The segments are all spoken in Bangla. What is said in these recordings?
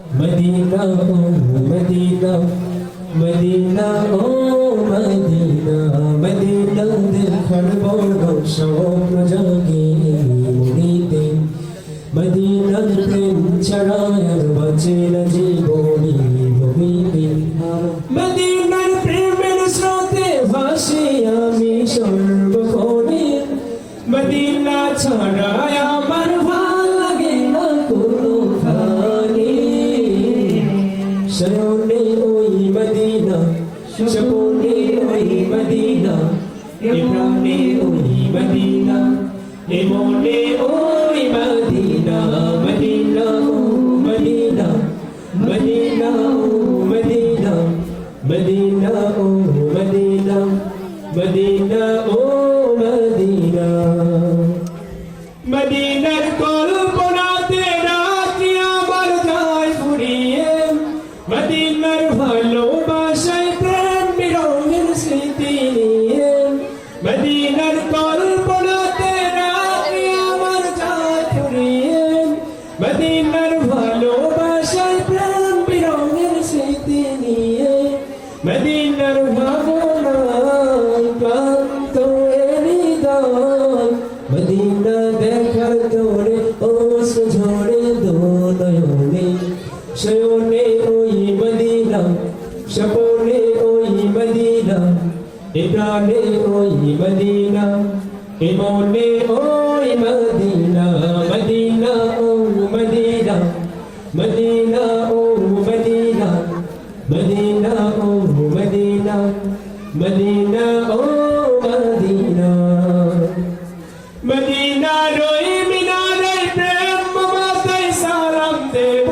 Medina, oh Medina, Medina, oh Medina, Medina, dil khar bolo shauq jage muride. Medina prem charayan bachela jiboni bobide. Medina premer srote bhashe ami sarbokhone. Medina chhara amar bhal lage na konokhane. Shayone oi Medina, Shapone oi Medina, Ibrahime oi Medina, Emone oi Medina, Medina oh Medina, Medina oh Medina, Medina oh Medina, Medina oh Medina. Medinar কল্পনাতে রাতি আমার যায় ফুরিয়ে মদিনার ভালোবাসায় প্রেম বিরহের স্মৃতি নিয়ে মদিনার কল্পনাতে রাতি আমার যায় ফুরিয়ে মদিনার ভালোবাসায় প্রেম বিরহের স্মৃতি নিয়ে মদিনার ভাবনায় ক্লান্ত হৃদয় মদিনা দেখার তোরে ওস ঝরে দো নয়নে শয়নে ওই মদিনা স্বপনে ওই মদিনা ইপ্রাণে ওই মদিনা ইমনে ওই Medina Medina oh Medina Medina oh Medina Medina oh Medina Medina oh Medina Medina রই মিনারের প্রেম মাতায় সালাম দেব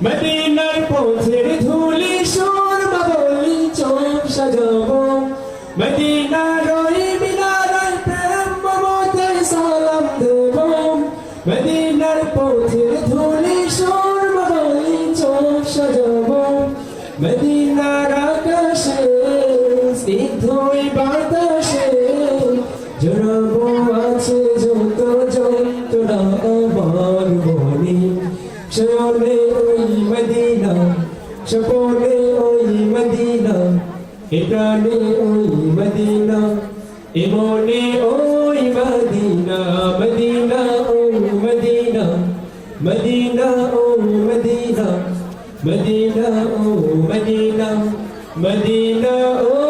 মদিনার পথের ধুলি সুর বাবলি চোখ সাজাব মদিনা রই মিনারের প্রেম মাতায় সালাম দেব মদিনার পথের ধুলি সুর বাবলি চোখ সাজাব মদিনার আকাশে স্নিগ্ধই বাতাসে জড়াবো আছে যত যন্ত্রণা আমার মনে শয়নে ওই মদিনা স্বপনে ওই মদিনা ইপ্রাণে ওই মদিনা ইমনে ওই Medina Medina oh Medina Medina oh Medina Medina oh Medina Medina oh